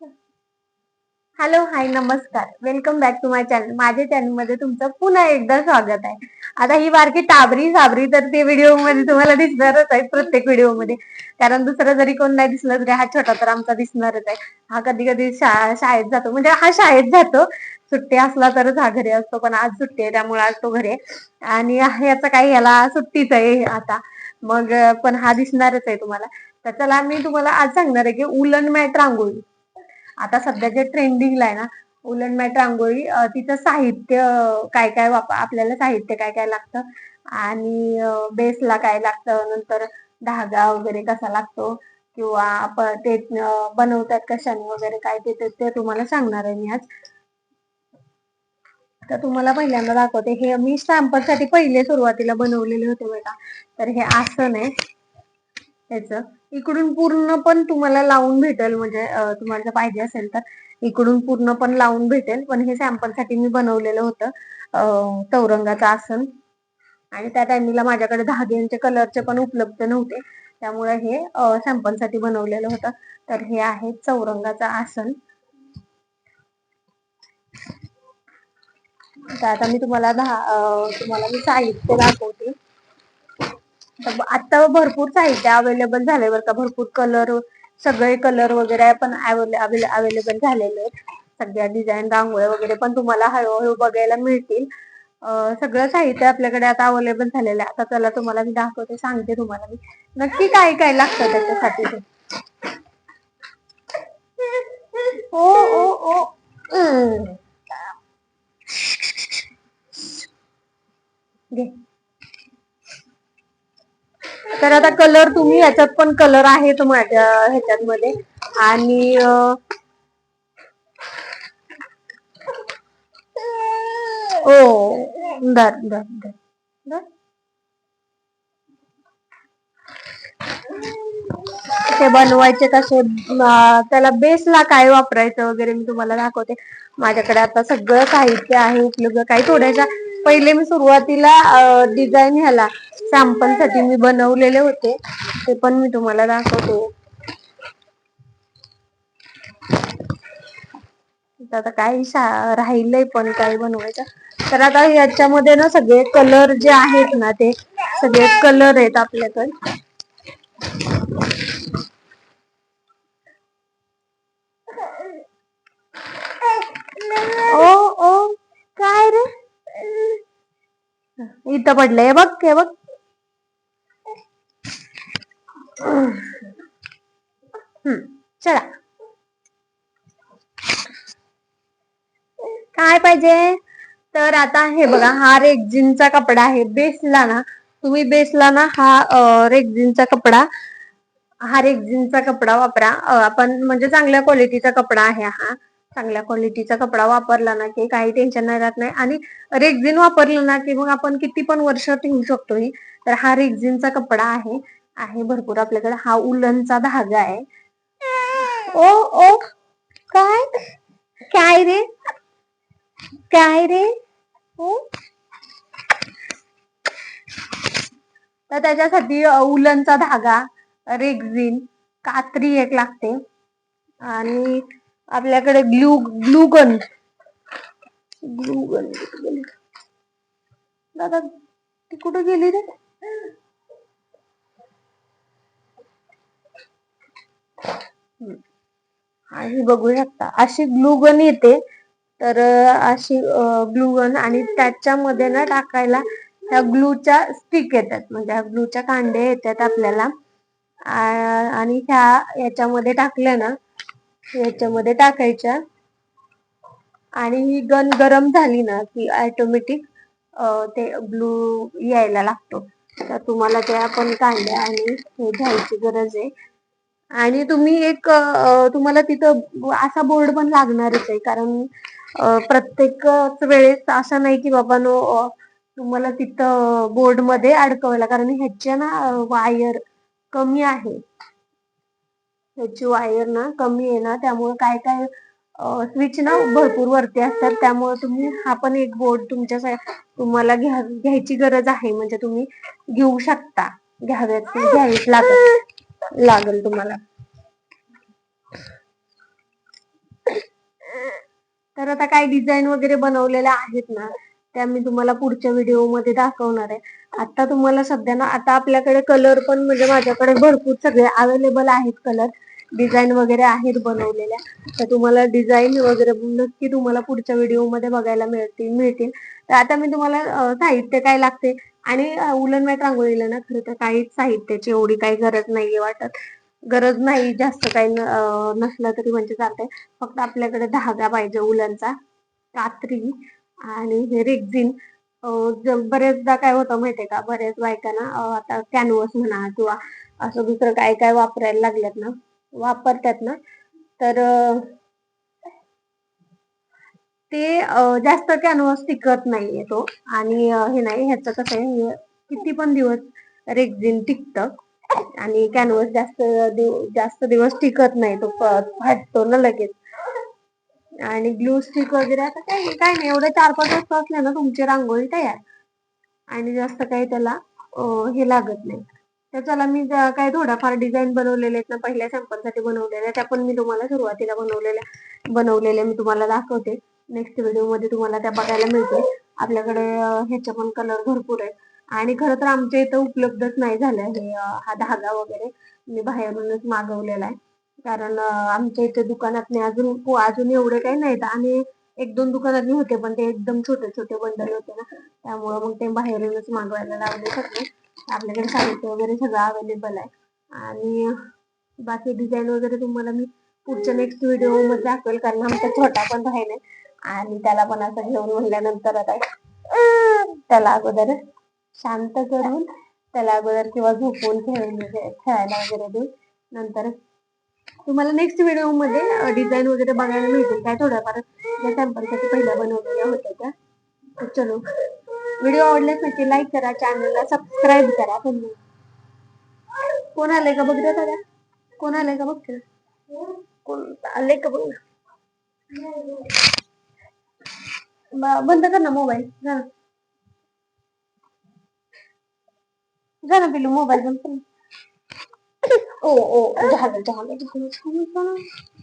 Hello, hi, नमस्कार. Welcome back to my channel. माझ्या channel मध्ये तुमचं पुन्हा एकदा स्वागत आहे. आता ही बारकी टाबरी साबरी तर ते व्हिडिओ मध्ये तुम्हाला दिसणारच आहे, प्रत्येक व्हिडिओ मध्ये. कारण दुसरं जरी कोण नाही दिसलं तरी हा छोटा तर आमचा दिसणारच आहे. हा कधी कधी शाळेत जातो, म्हणजे हा शाळेत जातो. सुट्टी असला तरच हा घरी असतो, पण आज सुट्टी आहे त्यामुळे आज तो घरी आहे. आणि याचा काही याला सुट्टीच आहे आता. मग पण हा दिसणारच आहे तुम्हाला. तर चला, मी तुम्हाला आज सांगणार आहे की उलन मॅट रांगोळी आता सध्या जे ट्रेंडिंगला आहे ना, उलन मॅट रांगोळी. तिचं साहित्य काय काय आपल्याला साहित्य काय काय लागतं, आणि बेसला काय लागतं, नंतर धागा वगैरे कसा लागतो, किंवा आपण ते बनवतात कशाने वगैरे काय ते तुम्हाला सांगणार आहे मी आज. तर तुम्हाला पहिल्यांदा दाखवते. हे मी सॅम्पल साठी पहिले सुरुवातीला बनवलेले होते बघा. तर हे आसन आहे त्याच. इकडून पूर्ण पण तुम्हाला लावून भेटेल, म्हणजे तुम्हाला जर पाहिजे असेल तर इकडून पूर्ण पण लावून भेटेल. पण हे सॅम्पल साठी मी बनवलेलं होतं चौरंगाचं आसन. आणि त्या टाइमिंगला माझ्याकडे धाग्यांचे कलरचे पण उपलब्ध नव्हते, त्यामुळे हे सॅम्पल साठी बनवलेलं होतं. तर हे आहे चौरंगाचं आसन. तर आता मी तुम्हाला मी साहित्य दाखवते. आता भरपूर साहित्य अवेलेबल झालंय बरं का. भरपूर कलर, सगळे कलर वगैरे पण अवेलेबल झालेले आहेत. सगळ्या डिझाईन रांगोळ्या वगैरे पण तुम्हाला हळूहळू बघायला मिळतील. सगळं साहित्य आपल्याकडे आता अवेलेबल झालेलं आहे. आता चला तुम्हाला मी दाखवते, सांगते तुम्हाला मी नक्की काय काय लागतं त्याच्यासाठी. ओ ओ ओ तर आता कलर तुम्ही ह्याच्यात पण कलर आहेत माझ्या ह्याच्यात मध्ये. आणि दर दर दर दर ते बनवायचे कसे, त्याला बेसला काय वापरायचं वगैरे मी तुम्हाला दाखवते. माझ्याकडे आता सगळं साहित्य आहे उपलब्ध. काही थोड्याशा पहिले मी सुरुवातीला डिझाईन ह्याला सॅम्पल साठी मी बनवलेले होते, ते पण मी तुम्हाला दाखवते. आता काही राहिलंय पण काही बनवायचं. तर आता याच्यामध्ये ना सगळे कलर जे आहेत ना, ते सगळे कलर आहेत आपल्याकडे. ओ ओ काय रे, इथं पडलंय बघ, हे बघ. चला, काय पाहिजे. तर आता हे बघा, हा रेक्झिनचा कपडा आहे. बेसला ना तुम्ही हा रेक्झिनचा कपडा वापरा. आपण म्हणजे चांगल्या क्वालिटीचा कपडा आहे हा. चांगल्या क्वालिटीचा कपडा वापरला ना की काही टेन्शन नाही राहत नाही. आणि रेक्झिन वापरलं ना की मग आपण किती पण वर्ष ठेवू शकतो ही. तर हा रेक्झिनचा कपडा आहे भरपूर आपल्याकडे. हा उलनचा धागा आहे. ओ ओ काय काय रे, काय रे. हो, तर त्याच्यासाठी उलनचा धागा, रेक्झिन, कात्री एक लागते, आणि आपल्याकडे ग्लू गन. दादा ती कुठे गेली रे. आणि बघू शकता अशी ग्लूगन येते. तर अशी ग्लूगन, आणि त्याच्यामध्ये ना टाकायला ह्या ग्लूच्या स्टिक येतात, म्हणजे ह्या ग्लूच्या कांड्या येतात आपल्याला. आणि याच्यामध्ये टाकल्या ना, याच्यामध्ये टाकायच्या. आणि ही गन गरम झाली ना की ऑटोमॅटिक ते ब्लू यायला लागतो. तर तुम्हाला त्या पण कांड्या आणि हे घ्यायची गरज आहे. आणि तुम्हाला तिथं असा बोर्ड पण लागणारच आहे. कारण प्रत्येक वेळेस असं नाही की बाबा नो तुम्हाला तिथं बोर्ड मध्ये अडकवायला. कारण ह्याच्या ना वायर कमी आहे. ह्याची वायर ना कमी आहे ना, त्यामुळे काय काय स्विच ना भरपूर वरती असतात. त्यामुळे हा पण एक बोर्ड तुम्हाला घ्यायची गरज आहे. म्हणजे तुम्ही घेऊ शकता, घ्यावीच लागेल तुम्हाला. तर आता काय डिझाईन वगैरे बनवलेल्या आहेत ना, त्या मी तुम्हाला पुढच्या व्हिडिओ मध्ये दाखवणार आहे. आता तुम्हाला सध्या ना, आता आपल्याकडे कलर पण म्हणजे माझ्याकडे भरपूर सगळे अवेलेबल आहेत कलर. डिझाईन वगैरे आहेत बनवलेल्या. तर तुम्हाला डिझाईन वगैरे नक्की तुम्हाला पुढच्या व्हिडिओ मध्ये बघायला मिळतील. तर आता मी तुम्हाला साहित्य काय लागते आणि उलन मॅट रांगोळीला ना खरं तर काहीच साहित्याची एवढी काही गरज नाहीये वाटत. गरज नाही जास्त काही नसलं तरी म्हणजे चालतंय. फक्त आपल्याकडे धागा पाहिजे उलनचा, कात्री आणि हे रेक्झिन. बरेचदा काय होतं माहितीये का, बऱ्याच बायकांना आता कॅनव्हस म्हणा किंवा असं दुसरं काय काय वापरायला लागल्यात ना, वापरतात ना, तर ते जास्त कॅनव्हास टिकत नाहीये तो. आणि हे नाही, ह्याचं कसं आहे, किती पण दिवस रेक्झिन टिकतं आणि कॅनव्हास जास्त दिवस टिकत नाही, तो फाटतो ना लगेच. आणि ग्लू स्टिक वगैरे आता काय नाही, एवढं 4-5 वस्तू असल्या ना तुमची रांगोळी तयार. आणि जास्त काही त्याला हे लागत नाही. तर चला, मी काही थोड्याफार डिझाईन बनवलेले आहेत ना, पहिल्या सॅम्पलसाठी बनवलेल्या, त्या पण मी तुम्हाला सुरुवातीला बनवलेल्या मी तुम्हाला दाखवते. नेक्स्ट व्हिडिओ मध्ये तुम्हाला त्या बघायला मिळतील. आपल्याकडे ह्याचे पण कलर भरपूर आहेत. आणि खरं तर आमच्या इथं उपलब्धच नाही झाल्या हे हा धागा वगैरे. मी बाहेरूनच मागवलेला आहे. कारण आमच्या इथे दुकानात नाही, अजून एवढे काही नाहीत. आणि 1-2 दुकानात होते, पण ते एकदम छोटे छोटे बंडल होते ना, त्यामुळं मग ते बाहेरूनच मागवायला लावले सगळे. आपल्याकडे साहित्य वगैरे सगळं अवेलेबल आहे. आणि बाकी डिझाईन वगैरे तुम्हाला मी पुढच्या नेक्स्ट व्हिडिओ मध्ये दाखवेल. कारण आमचा छोटा पण राहिलाय आणि त्याला पण असं घेऊन म्हणल्यानंतर आता त्याला अगोदर शांत करून, त्याला अगोदर किंवा झोपून खेळायला वगैरे देऊन नंतर तुम्हाला नेक्स्ट व्हिडिओ मध्ये डिझाईन वगैरे बघायला मिळतील. काय थोड्याफार ज्या सॅम्पलसाठी पहिल्या बनवलेल्या होत्या त्या. तर चलो, व्हिडिओ आवडल्यास नक्की लाईक करा, चॅनलला सबस्क्राईब करा. कोण आलंय का बघ रे दादा, कोण आलंय का बघ, कोण आलंय का बघ. बंद कर ना मोबाईल, जा ना पिलू, मोबाईल बंद कर. ओ ओ, झालं झालं झालं झालं.